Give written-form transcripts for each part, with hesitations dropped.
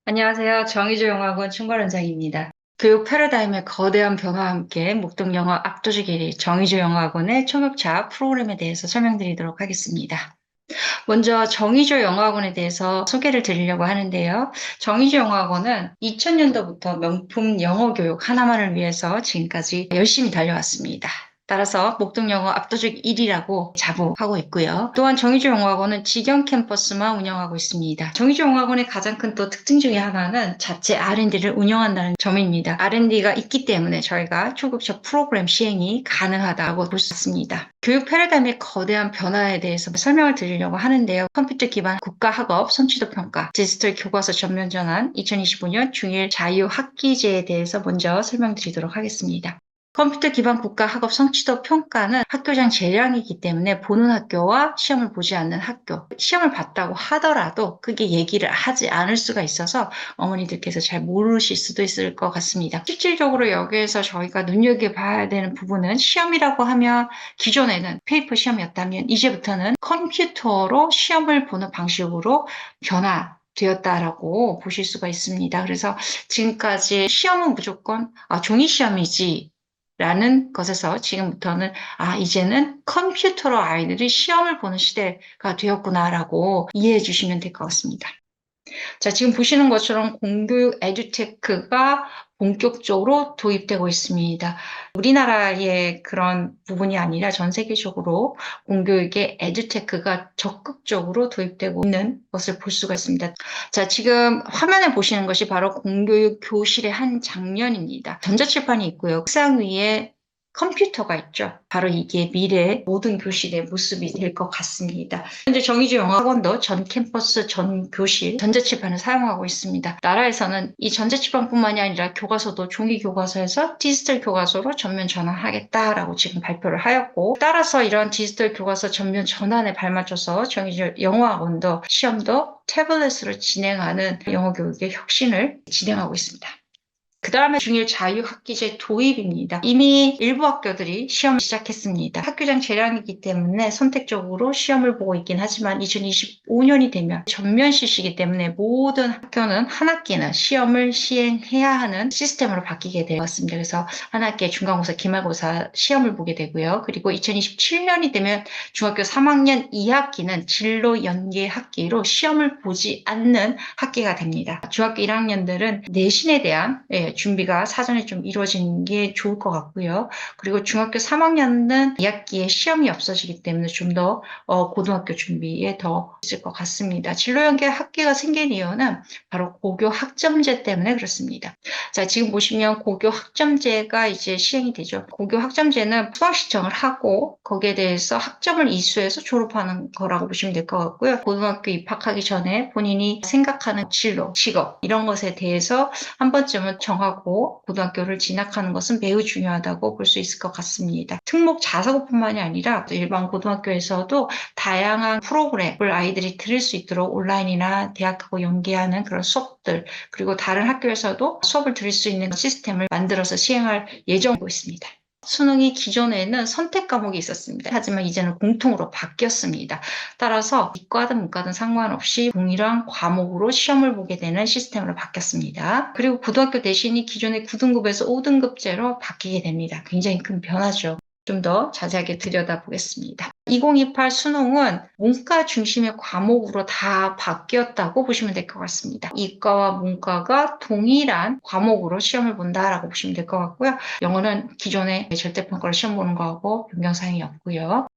안녕하세요. 정의조 영어학원 충괄원장입니다. 교육 패러다임의 거대한 변화와 함께 목동영어 압도적 1위 정의조 영어학원의 통역차 프로그램에 대해서 설명드리도록 하겠습니다. 먼저 정의조 영어학원에 대해서 소개를 드리려고 하는데요. 정의조 영어학원은 2000년도부터 명품 영어 교육 하나만을 위해서 지금까지 열심히 달려왔습니다. 따라서 목동영어 압도적 1위라고 자부하고 있고요. 또한 정의조 영어학원은 직영 캠퍼스만 운영하고 있습니다. 정의조 영어학원의 가장 큰 또 특징 중에 하나는 자체 R&D를 운영한다는 점입니다. R&D가 있기 때문에 저희가 초급자 프로그램 시행이 가능하다고 볼 수 있습니다. 교육 패러다임의 거대한 변화에 대해서 설명을 드리려고 하는데요. 컴퓨터 기반 국가학업 성취도 평가, 디지털 교과서 전면 전환 2025년 중일 자유학기제에 대해서 먼저 설명드리도록 하겠습니다. 컴퓨터 기반 국가학업 성취도 평가는 학교장 재량이기 때문에 보는 학교와 시험을 보지 않는 학교, 시험을 봤다고 하더라도 그게 얘기를 하지 않을 수가 있어서 어머니들께서 잘 모르실 수도 있을 것 같습니다. 실질적으로 여기에서 저희가 눈여겨봐야 되는 부분은 시험이라고 하면 기존에는 페이퍼 시험이었다면 이제부터는 컴퓨터로 시험을 보는 방식으로 변화되었다라고 보실 수가 있습니다. 그래서 지금까지 시험은 무조건 종이 시험이지 라는 것에서 지금부터는 이제는 컴퓨터로 아이들이 시험을 보는 시대가 되었구나라고 이해해 주시면 될 것 같습니다. 자, 지금 보시는 것처럼 공교육 에듀테크가 본격적으로 도입되고 있습니다. 우리나라의 그런 부분이 아니라 전 세계적으로 공교육의 에듀테크가 적극적으로 도입되고 있는 것을 볼 수가 있습니다. 자, 지금 화면에 보시는 것이 바로 공교육 교실의 한 장면입니다. 전자칠판이 있고요. 책상 위에 컴퓨터가 있죠. 바로 이게 미래의 모든 교실의 모습이 될 것 같습니다. 현재 정의주 영어학원도 전 캠퍼스, 전 교실, 전자칠판을 사용하고 있습니다. 나라에서는 이 전자칠판뿐만이 아니라 교과서도 종이 교과서에서 디지털 교과서로 전면 전환하겠다라고 지금 발표를 하였고, 따라서 이러한 디지털 교과서 전면 전환에 발맞춰서 정의주 영어학원도 시험도 태블릿으로 진행하는 영어 교육의 혁신을 진행하고 있습니다. 그 다음에 중일 자유학기제 도입입니다. 이미 일부 학교들이 시험을 시작했습니다. 학교장 재량이기 때문에 선택적으로 시험을 보고 있긴 하지만 2025년이 되면 전면 실시이기 때문에 모든 학교는 한 학기는 시험을 시행해야 하는 시스템으로 바뀌게 되었습니다. 그래서 한 학기에 중간고사, 기말고사 시험을 보게 되고요. 그리고 2027년이 되면 중학교 3학년 2학기는 진로 연계 학기로 시험을 보지 않는 학기가 됩니다. 중학교 1학년들은 내신에 대한 준비가 사전에 좀 이루어지는 게 좋을 것 같고요. 그리고 중학교 3학년은 2학기에 시험이 없어지기 때문에 좀 더 고등학교 준비에 더 있을 것 같습니다. 진로연계 학기가 생긴 이유는 바로 고교 학점제 때문에 그렇습니다. 자, 지금 보시면 고교 학점제가 이제 시행이 되죠. 고교 학점제는 수강 신청을 하고 거기에 대해서 학점을 이수해서 졸업하는 거라고 보시면 될 것 같고요. 고등학교 입학하기 전에 본인이 생각하는 진로, 직업 이런 것에 대해서 한 번쯤은 정하고 고등학교를 진학하는 것은 매우 중요하다고 볼 수 있을 것 같습니다. 특목 자사고뿐만이 아니라 일반 고등학교에서도 다양한 프로그램을 아이들이 들을 수 있도록 온라인이나 대학하고 연계하는 그런 수업들, 그리고 다른 학교에서도 수업을 들을 수 있는 시스템을 만들어서 시행할 예정이고 있습니다. 수능이 기존에는 선택 과목이 있었습니다. 하지만 이제는 공통으로 바뀌었습니다. 따라서 이과든 문과든 상관없이 동일한 과목으로 시험을 보게 되는 시스템으로 바뀌었습니다. 그리고 고등학교 대신이 기존의 9등급에서 5등급제로 바뀌게 됩니다. 굉장히 큰 변화죠. 좀 더 자세하게 들여다보겠습니다. 2028 수능은 문과 중심의 과목으로 다 바뀌었다고 보시면 될 것 같습니다. 이과와 문과가 동일한 과목으로 시험을 본다라고 보시면 될 것 같고요. 영어는 기존의 절대평가로 시험 보는 거하고 변경사항이 없고요.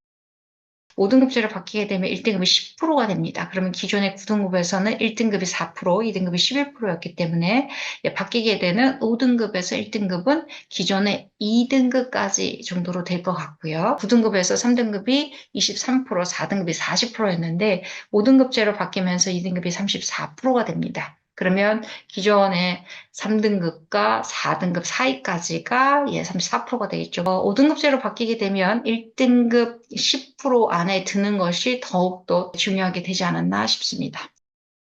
5등급제로 바뀌게 되면 1등급이 10%가 됩니다. 그러면 기존의 9등급에서는 1등급이 4%, 2등급이 11%였기 때문에 바뀌게 되는 5등급에서 1등급은 기존의 2등급까지 정도로 될 것 같고요. 9등급에서 3등급이 23%, 4등급이 40%였는데 5등급제로 바뀌면서 2등급이 34%가 됩니다. 그러면 기존의 3등급과 4등급 사이까지가 34%가 되겠죠. 5등급제로 바뀌게 되면 1등급 10% 안에 드는 것이 더욱더 중요하게 되지 않았나 싶습니다.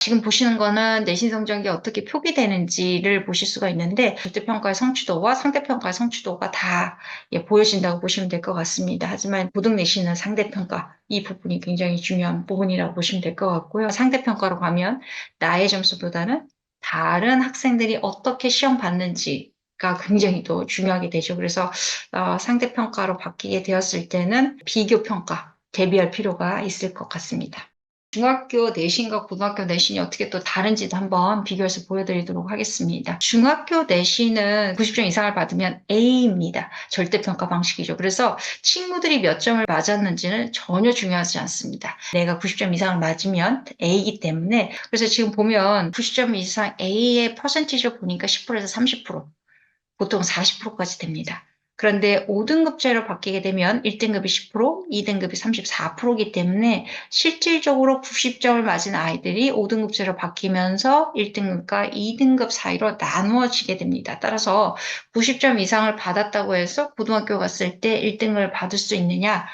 지금 보시는 거는 내신 성적이 어떻게 표기되는지를 보실 수가 있는데 절대평가의 성취도와 상대평가의 성취도가 다 보여진다고 보시면 될 것 같습니다. 하지만 고등 내신은 상대평가 이 부분이 굉장히 중요한 부분이라고 보시면 될 것 같고요. 상대평가로 가면 나의 점수보다는 다른 학생들이 어떻게 시험 봤는지가 굉장히 또 중요하게 되죠. 그래서 상대평가로 바뀌게 되었을 때는 비교평가, 대비할 필요가 있을 것 같습니다. 중학교 내신과 고등학교 내신이 어떻게 또 다른지도 한번 비교해서 보여드리도록 하겠습니다. 중학교 내신은 90점 이상을 받으면 A입니다. 절대평가 방식이죠. 그래서 친구들이 몇 점을 맞았는지는 전혀 중요하지 않습니다. 내가 90점 이상을 맞으면 A이기 때문에, 그래서 지금 보면 90점 이상 A의 퍼센티지를 보니까 10%에서 30%, 보통 40%까지 됩니다. 그런데 5등급제로 바뀌게 되면 1등급이 10%, 2등급이 34%이기 때문에 실질적으로 90점을 맞은 아이들이 5등급제로 바뀌면서 1등급과 2등급 사이로 나누어지게 됩니다. 따라서 90점 이상을 받았다고 해서 고등학교 갔을 때 1등을 받을 수 있느냐?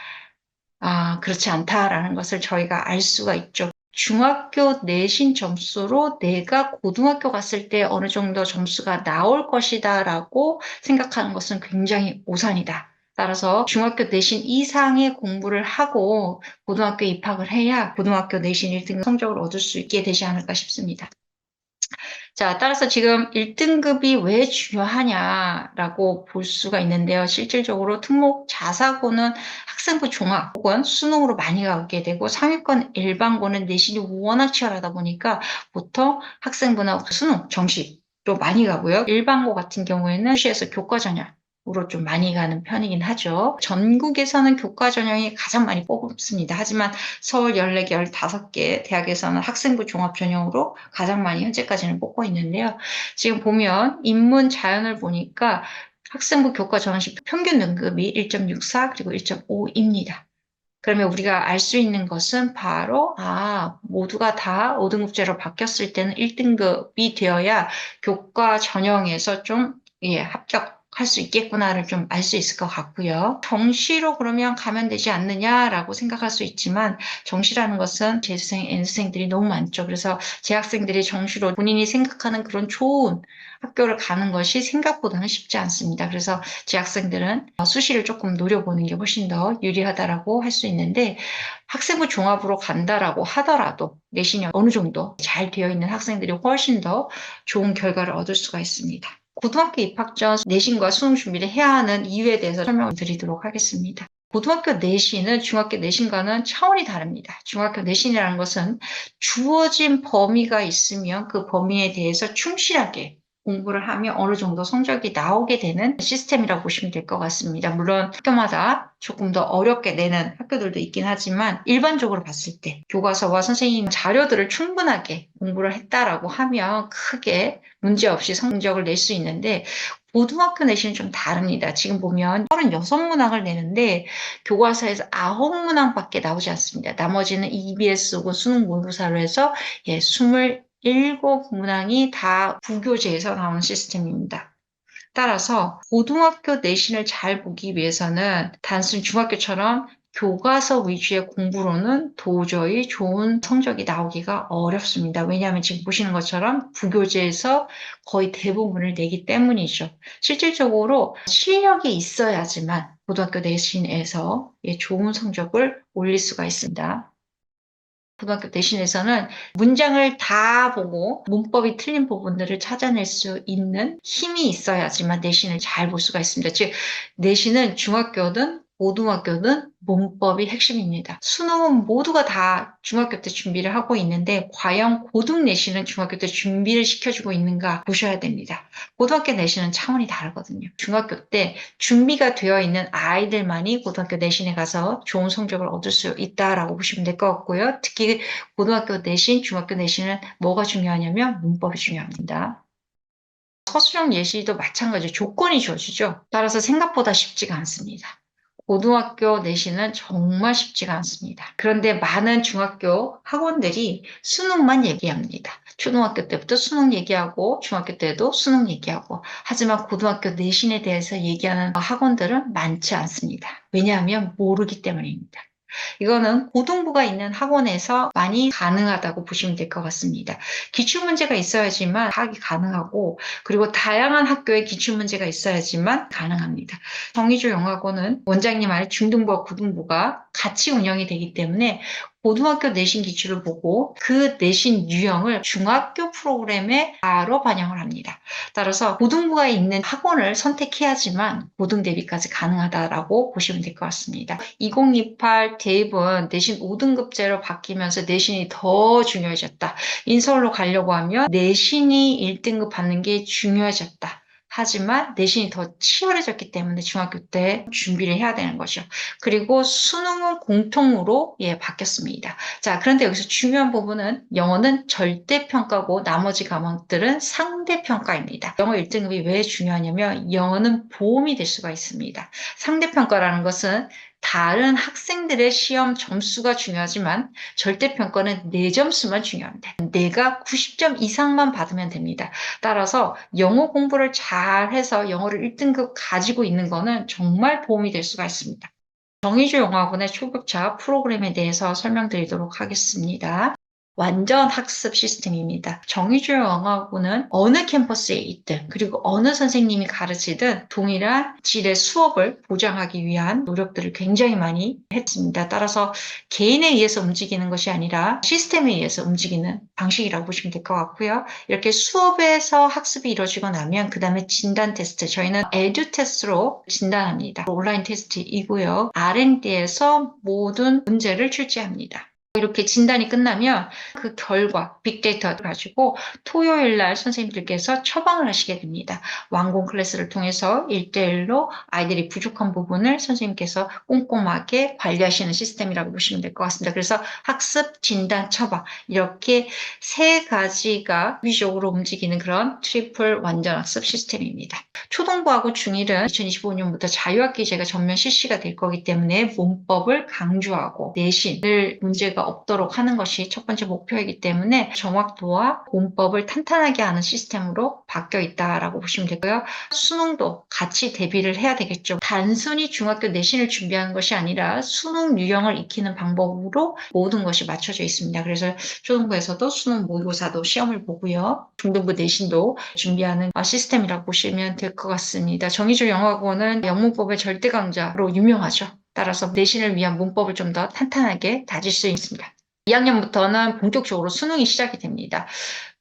그렇지 않다라는 것을 저희가 알 수가 있죠. 중학교 내신 점수로 내가 고등학교 갔을 때 어느 정도 점수가 나올 것이다라고 생각하는 것은 굉장히 오산이다. 따라서 중학교 내신 이상의 공부를 하고 고등학교에 입학을 해야 고등학교 내신 1등 성적을 얻을 수 있게 되지 않을까 싶습니다. 자, 따라서 지금 1등급이 왜 중요하냐라고 볼 수가 있는데요. 실질적으로 특목 자사고는 학생부 종합 혹은 수능으로 많이 가게 되고 상위권 일반고는 내신이 워낙 치열하다 보니까 보통 학생부나 수능, 정시로 많이 가고요. 일반고 같은 경우에는 수시에서 교과 전형으로 좀 많이 가는 편이긴 하죠. 전국에서는 교과 전형이 가장 많이 뽑습니다. 하지만 서울 14개, 15개 대학에서는 학생부 종합 전형으로 가장 많이 현재까지는 뽑고 있는데요. 지금 보면 인문 자연을 보니까 학생부 교과 전형식 평균 등급이 1.64 그리고 1.5입니다. 그러면 우리가 알 수 있는 것은 바로 모두가 다 5등급제로 바뀌었을 때는 1등급이 되어야 교과 전형에서 좀 합격할 수 있겠구나를 좀 알 수 있을 것 같고요. 정시로 그러면 가면 되지 않느냐라고 생각할 수 있지만 정시라는 것은 재수생, N수생들이 너무 많죠. 그래서 재학생들이 정시로 본인이 생각하는 그런 좋은 학교를 가는 것이 생각보다는 쉽지 않습니다. 그래서 재학생들은 수시를 조금 노려보는 게 훨씬 더 유리하다라고 할 수 있는데 학생부 종합으로 간다라고 하더라도 내신이 어느 정도 잘 되어 있는 학생들이 훨씬 더 좋은 결과를 얻을 수가 있습니다. 고등학교 입학 전 내신과 수능 준비를 해야 하는 이유에 대해서 설명을 드리도록 하겠습니다. 고등학교 내신은 중학교 내신과는 차원이 다릅니다. 중학교 내신이라는 것은 주어진 범위가 있으면 그 범위에 대해서 충실하게 공부를 하면 어느 정도 성적이 나오게 되는 시스템이라고 보시면 될 것 같습니다. 물론 학교마다 조금 더 어렵게 내는 학교들도 있긴 하지만 일반적으로 봤을 때 교과서와 선생님 자료들을 충분하게 공부를 했다라고 하면 크게 문제없이 성적을 낼 수 있는데 고등학교 내신은 좀 다릅니다. 지금 보면 36문항을 내는데 교과서에서 9문항밖에 나오지 않습니다. 나머지는 EBS 혹은 수능 모의고사로 해서 27문항이 다 부교재에서 나오는 시스템입니다. 따라서 고등학교 내신을 잘 보기 위해서는 단순 중학교처럼 교과서 위주의 공부로는 도저히 좋은 성적이 나오기가 어렵습니다. 왜냐하면 지금 보시는 것처럼 부교재에서 거의 대부분을 내기 때문이죠. 실질적으로 실력이 있어야지만 고등학교 내신에서 좋은 성적을 올릴 수가 있습니다. 고등학교 내신에서는 문장을 다 보고 문법이 틀린 부분들을 찾아낼 수 있는 힘이 있어야지만 내신을 잘 볼 수가 있습니다. 즉, 내신은 중학교든 고등학교든 문법이 핵심입니다. 수능은 모두가 다 중학교 때 준비를 하고 있는데 과연 고등 내신은 중학교 때 준비를 시켜주고 있는가 보셔야 됩니다. 고등학교 내신은 차원이 다르거든요. 중학교 때 준비가 되어 있는 아이들만이 고등학교 내신에 가서 좋은 성적을 얻을 수 있다라고 보시면 될 것 같고요. 특히 고등학교 내신, 중학교 내신은 뭐가 중요하냐면 문법이 중요합니다. 서술형 예시도 마찬가지 조건이 주어지죠. 따라서 생각보다 쉽지가 않습니다. 고등학교 내신은 정말 쉽지가 않습니다. 그런데 많은 중학교 학원들이 수능만 얘기합니다. 초등학교 때부터 수능 얘기하고 중학교 때도 수능 얘기하고 하지만 고등학교 내신에 대해서 얘기하는 학원들은 많지 않습니다. 왜냐하면 모르기 때문입니다. 이거는 고등부가 있는 학원에서 많이 가능하다고 보시면 될 것 같습니다. 기출문제가 있어야지만 파악이 가능하고 그리고 다양한 학교에 기출문제가 있어야지만 가능합니다. 정의조 영어학원은 원장님 안에 중등부와 고등부가 같이 운영이 되기 때문에 고등학교 내신 기출을 보고 그 내신 유형을 중학교 프로그램에 바로 반영을 합니다. 따라서 고등부가 있는 학원을 선택해야지만 고등 대비까지 가능하다라고 보시면 될 것 같습니다. 2028 대입은 내신 5등급제로 바뀌면서 내신이 더 중요해졌다. 인서울로 가려고 하면 내신이 1등급 받는 게 중요해졌다. 하지만 내신이 더 치열해졌기 때문에 중학교 때 준비를 해야 되는 거죠. 그리고 수능은 공통으로 바뀌었습니다. 자, 그런데 여기서 중요한 부분은 영어는 절대평가고 나머지 과목들은 상대평가입니다. 영어 1등급이 왜 중요하냐면 영어는 보험이 될 수가 있습니다. 상대평가라는 것은 다른 학생들의 시험 점수가 중요하지만 절대평가는 내 점수만 중요합니다. 내가 90점 이상만 받으면 됩니다. 따라서 영어 공부를 잘 해서 영어를 1등급 가지고 있는 거는 정말 도움이 될 수가 있습니다. 정의주 영어학원의 초급자 프로그램에 대해서 설명드리도록 하겠습니다. 완전 학습 시스템입니다. 정의주 영어학원은 어느 캠퍼스에 있든 그리고 어느 선생님이 가르치든 동일한 질의 수업을 보장하기 위한 노력들을 굉장히 많이 했습니다. 따라서 개인에 의해서 움직이는 것이 아니라 시스템에 의해서 움직이는 방식이라고 보시면 될 것 같고요. 이렇게 수업에서 학습이 이루어지고 나면 그 다음에 진단 테스트, 저희는 에듀 테스트로 진단합니다. 온라인 테스트이고요. R&D에서 모든 문제를 출제합니다. 이렇게 진단이 끝나면 그 결과, 빅데이터를 가지고 토요일 날 선생님들께서 처방을 하시게 됩니다. 완공 클래스를 통해서 1대1로 아이들이 부족한 부분을 선생님께서 꼼꼼하게 관리하시는 시스템이라고 보시면 될 것 같습니다. 그래서 학습, 진단, 처방 이렇게 세 가지가 유기적으로 움직이는 그런 트리플 완전 학습 시스템입니다. 초등부하고 중1은 2025년부터 자유학기제가 전면 실시가 될 거기 때문에 문법을 강조하고 내신을 문제가 없도록 하는 것이 첫 번째 목표이기 때문에 정확도와 문법을 탄탄하게 하는 시스템으로 바뀌어 있다라고 보시면 되고요. 수능도 같이 대비를 해야 되겠죠. 단순히 중학교 내신을 준비하는 것이 아니라 수능 유형을 익히는 방법으로 모든 것이 맞춰져 있습니다. 그래서 초등부에서도 수능 모의고사도 시험을 보고요. 중등부 내신도 준비하는 시스템이라고 보시면 될 것 같습니다. 정의주 영어학원은 영문법의 절대 강자로 유명하죠. 따라서 내신을 위한 문법을 좀 더 탄탄하게 다질 수 있습니다. 2학년부터는 본격적으로 수능이 시작이 됩니다.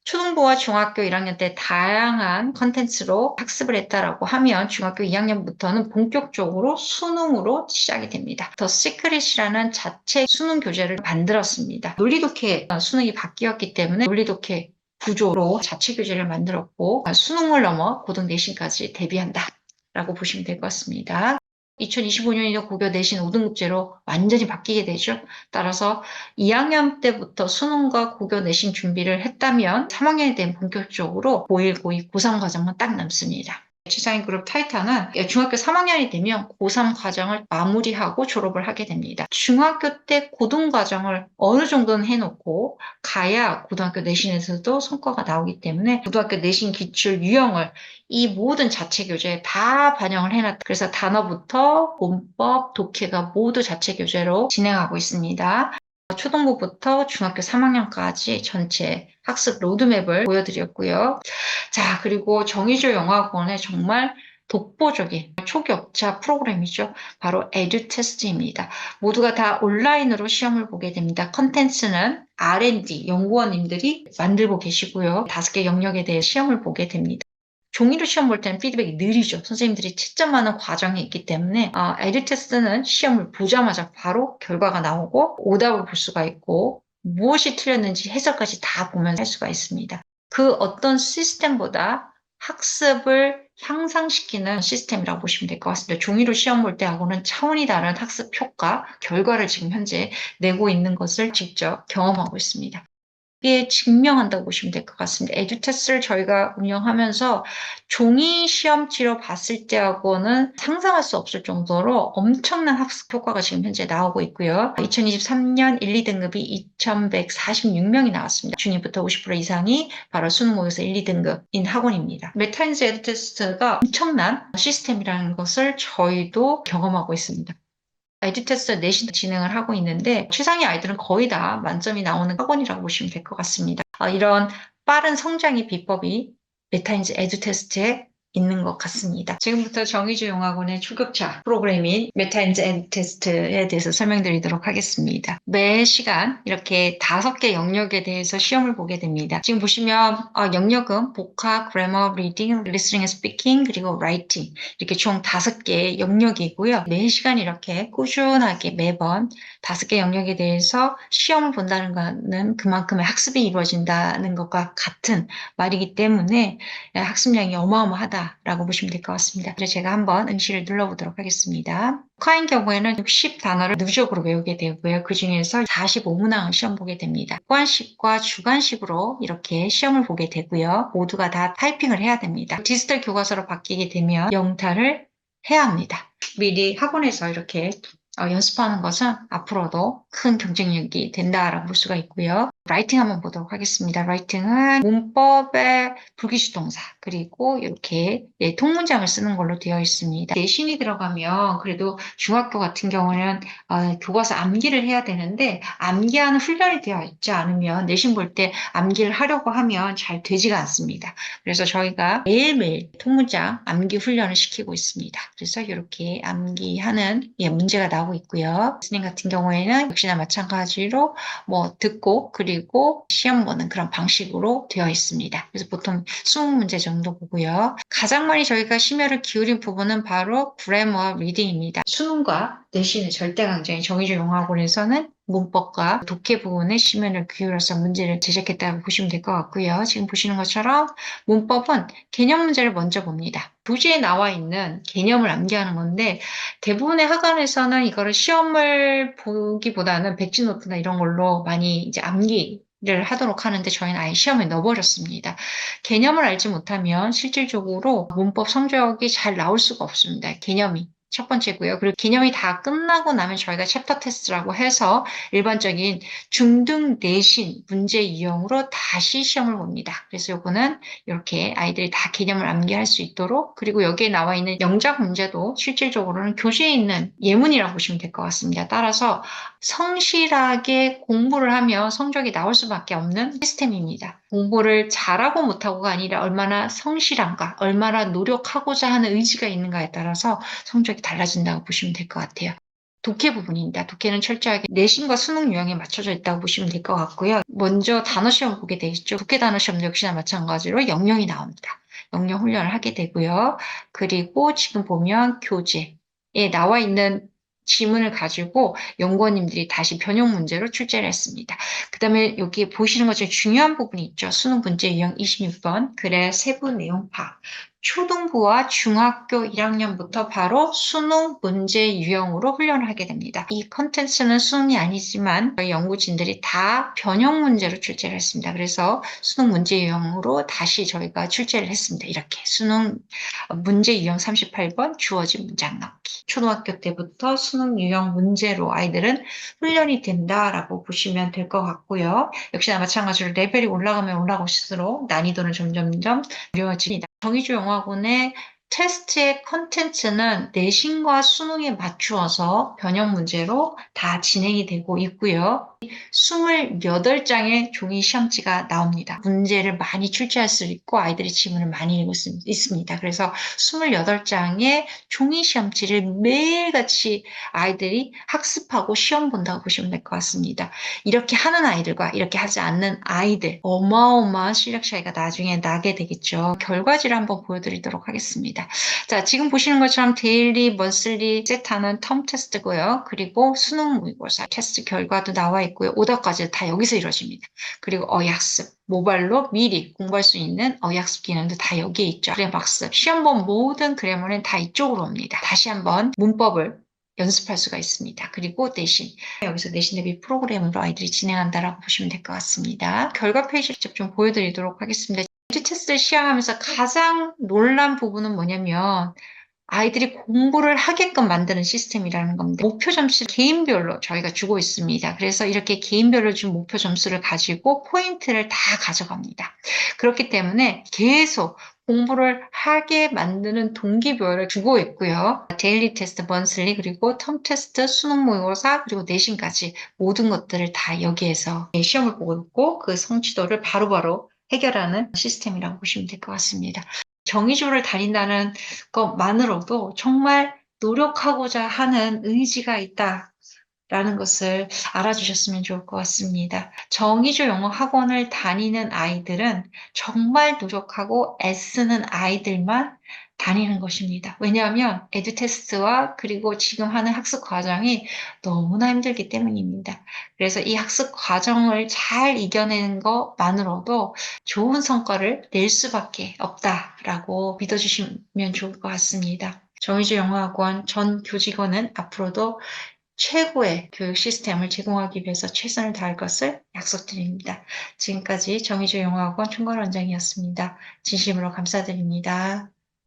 초등부와 중학교 1학년 때 다양한 컨텐츠로 학습을 했다라고 하면 중학교 2학년부터는 본격적으로 수능으로 시작이 됩니다. 더 시크릿이라는 자체 수능 교재를 만들었습니다. 논리독해 수능이 바뀌었기 때문에 논리독해 구조로 자체 교재를 만들었고 수능을 넘어 고등 내신까지 대비한다 라고 보시면 될 것 같습니다. 2025년에는 고교 내신 5등급제로 완전히 바뀌게 되죠. 따라서 2학년 때부터 수능과 고교 내신 준비를 했다면 3학년이 되면 본격적으로 고1, 고2, 고3 과정만 딱 남습니다. 최상위 그룹 타이탄은 중학교 3학년이 되면 고3 과정을 마무리하고 졸업을 하게 됩니다. 중학교 때 고등 과정을 어느 정도는 해놓고 가야 고등학교 내신에서도 성과가 나오기 때문에 고등학교 내신 기출 유형을 이 모든 자체 교재에 다 반영을 해놨다. 그래서 단어부터 문법, 독해가 모두 자체 교재로 진행하고 있습니다. 초등부부터 중학교 3학년까지 전체 학습 로드맵을 보여드렸고요. 자, 그리고 정의조 영어학원의 정말 독보적인 초격차 프로그램이죠. 바로 에듀 테스트입니다. 모두가 다 온라인으로 시험을 보게 됩니다. 컨텐츠는 R&D 연구원님들이 만들고 계시고요. 5개 영역에 대해 시험을 보게 됩니다. 종이로 시험 볼 때는 피드백이 느리죠. 선생님들이 채점하는 과정이 있기 때문에 에듀 테스트는 시험을 보자마자 바로 결과가 나오고 오답을 볼 수가 있고 무엇이 틀렸는지 해설까지 다 보면서 할 수가 있습니다. 그 어떤 시스템보다 학습을 향상시키는 시스템이라고 보시면 될 것 같습니다. 종이로 시험 볼 때하고는 차원이 다른 학습 효과, 결과를 지금 현재 내고 있는 것을 직접 경험하고 있습니다. 이게 증명한다고 보시면 될 것 같습니다. 에듀테스트를 저희가 운영하면서 종이 시험지로 봤을 때하고는 상상할 수 없을 정도로 엄청난 학습 효과가 지금 현재 나오고 있고요. 2023년 1, 2등급이 2,146명이 나왔습니다. 중위부터 50% 이상이 바로 수능 모의고사 1, 2등급인 학원입니다. 메타인스 에듀테스트가 엄청난 시스템이라는 것을 저희도 경험하고 있습니다. 에듀테스트 내신 진행을 하고 있는데 최상위 아이들은 거의 다 만점이 나오는 학원이라고 보시면 될 것 같습니다. 이런 빠른 성장의 비법이 메타인즈 에듀테스트에 있는 것 같습니다. 지금부터 정의주용학원의 출격차 프로그램인 메타 테스트에 대해서 설명드리도록 하겠습니다. 매 시간 이렇게 5개 영역에 대해서 시험을 보게 됩니다. 지금 보시면 영역은 복화, 그래머, 리딩, 리스닝, 스피킹, 그리고 라이팅 이렇게 총 5개의 영역이고요. 매 시간 이렇게 꾸준하게 매번 5개 영역에 대해서 시험을 본다는 것은 그만큼의 학습이 이루어진다는 것과 같은 말이기 때문에 학습량이 어마어마하다라고 보시면 될 것 같습니다. 그래서 제가 한번 응시를 눌러보도록 하겠습니다. 쿼인 경우에는 60단어를 누적으로 외우게 되고요. 그 중에서 45문항을 시험 보게 됩니다. 객관식과 주관식으로 이렇게 시험을 보게 되고요. 모두가 다 타이핑을 해야 됩니다. 디지털 교과서로 바뀌게 되면 영타를 해야 합니다. 미리 학원에서 이렇게 연습하는 것은 앞으로도 큰 경쟁력이 된다라고 볼 수가 있고요. 라이팅 한번 보도록 하겠습니다. 라이팅은 문법의 불기수동사 그리고 이렇게 통문장을 쓰는 걸로 되어 있습니다. 내신이 들어가면 그래도 중학교 같은 경우는 교과서 암기를 해야 되는데 암기하는 훈련이 되어 있지 않으면 내신 볼 때 암기를 하려고 하면 잘 되지가 않습니다. 그래서 저희가 매일매일 통문장 암기 훈련을 시키고 있습니다. 그래서 이렇게 암기하는 문제가 나오고 있고요. 리스닝 같은 경우에는 역시나 마찬가지로 듣고 그리고 시험 보는 그런 방식으로 되어 있습니다. 그래서 보통 20문제 정도 보고요. 가장 많이 저희가 심혈을 기울인 부분은 바로 그래머와 리딩입니다. 수능과 내신의 절대 강자인 정의주 영어학원에서는 문법과 독해 부분에 심혈을 기울여서 문제를 제작했다고 보시면 될 것 같고요. 지금 보시는 것처럼 문법은 개념 문제를 먼저 봅니다. 교재에 나와 있는 개념을 암기하는 건데 대부분의 학원에서는 이거를 시험을 보기보다는 백지노트나 이런 걸로 많이 이제 암기를 하도록 하는데 저희는 아예 시험에 넣어버렸습니다. 개념을 알지 못하면 실질적으로 문법 성적이 잘 나올 수가 없습니다. 개념이. 첫 번째고요. 그리고 개념이 다 끝나고 나면 저희가 챕터 테스트라고 해서 일반적인 중등 내신 문제 유형으로 다시 시험을 봅니다. 그래서 요거는 이렇게 아이들이 다 개념을 암기할 수 있도록 그리고 여기에 나와 있는 영작 문제도 실질적으로는 교재에 있는 예문이라고 보시면 될 것 같습니다. 따라서 성실하게 공부를 하면 성적이 나올 수밖에 없는 시스템입니다. 공부를 잘하고 못하고가 아니라 얼마나 성실한가, 얼마나 노력하고자 하는 의지가 있는가에 따라서 성적이 달라진다고 보시면 될 것 같아요. 독해 부분입니다. 독해는 철저하게 내신과 수능 유형에 맞춰져 있다고 보시면 될 것 같고요. 먼저 단어 시험 보게 돼 있죠. 독해 단어 시험도 역시나 마찬가지로 영영이 나옵니다. 영영 훈련을 하게 되고요. 그리고 지금 보면 교재에 나와 있는 지문을 가지고 연구원님들이 다시 변형 문제로 출제를 했습니다. 그 다음에 여기 보시는 것중 중요한 부분이 있죠. 수능 문제 유형 26번 글의 세부 내용 파악. 초등부와 중학교 1학년부터 바로 수능 문제 유형으로 훈련을 하게 됩니다. 이 컨텐츠는 수능이 아니지만 저희 연구진들이 다 변형 문제로 출제를 했습니다. 그래서 수능 문제 유형으로 다시 저희가 출제를 했습니다. 이렇게 수능 문제 유형 38번 주어진 문장 넣기. 초등학교 때부터 수능 유형 문제로 아이들은 훈련이 된다라고 보시면 될 것 같고요. 역시나 마찬가지로 레벨이 올라가면 올라갈수록 난이도는 점점점 어려워집니다. 정의주 영어학원의 테스트의 컨텐츠는 내신과 수능에 맞추어서 변형 문제로 다 진행이 되고 있고요. 28장의 종이 시험지가 나옵니다. 문제를 많이 출제할 수 있고 아이들이 지문을 많이 읽을 수 있습니다. 그래서 28장의 종이 시험지를 매일같이 아이들이 학습하고 시험 본다고 보시면 될 것 같습니다. 이렇게 하는 아이들과 이렇게 하지 않는 아이들 어마어마한 실력 차이가 나중에 나게 되겠죠. 결과지를 한번 보여드리도록 하겠습니다. 자, 지금 보시는 것처럼 데일리, 먼슬리 세트하는 텀 테스트고요. 그리고 수능 모의고사 테스트 결과도 나와 있고요. 오답까지 다 여기서 이루어집니다. 그리고 어학습, 모바일로 미리 공부할 수 있는 어학습 기능도 다 여기에 있죠. 그래머학습, 시험 본 모든 그래머는 다 이쪽으로 옵니다. 다시 한번 문법을 연습할 수가 있습니다. 그리고 내신, 여기서 내신 대비 프로그램으로 아이들이 진행한다라고 보시면 될 것 같습니다. 결과 페이지를 직접 좀 보여드리도록 하겠습니다. 테스트를 시행하면서 가장 놀란 부분은 뭐냐면 아이들이 공부를 하게끔 만드는 시스템이라는 겁니다. 목표 점수를 개인별로 저희가 주고 있습니다. 그래서 이렇게 개인별로 준 목표 점수를 가지고 포인트를 다 가져갑니다. 그렇기 때문에 계속 공부를 하게 만드는 동기부여를 주고 있고요. 데일리 테스트, 먼슬리, 그리고 텀 테스트, 수능 모의고사, 그리고 내신까지 모든 것들을 다 여기에서 시험을 보고 있고 그 성취도를 바로바로 해결하는 시스템이라고 보시면 될 것 같습니다. 정의조를 다닌다는 것만으로도 정말 노력하고자 하는 의지가 있다라는 것을 알아주셨으면 좋을 것 같습니다. 정의조 영어 학원을 다니는 아이들은 정말 노력하고 애쓰는 아이들만 다니는 것입니다. 왜냐하면 에듀 테스트와 그리고 지금 하는 학습 과정이 너무나 힘들기 때문입니다. 그래서 이 학습 과정을 잘 이겨내는 것만으로도 좋은 성과를 낼 수밖에 없다라고 믿어주시면 좋을 것 같습니다. 정의주 영어학원 전 교직원은 앞으로도 최고의 교육 시스템을 제공하기 위해서 최선을 다할 것을 약속드립니다. 지금까지 정의주 영어학원 총괄원장이었습니다. 진심으로 감사드립니다.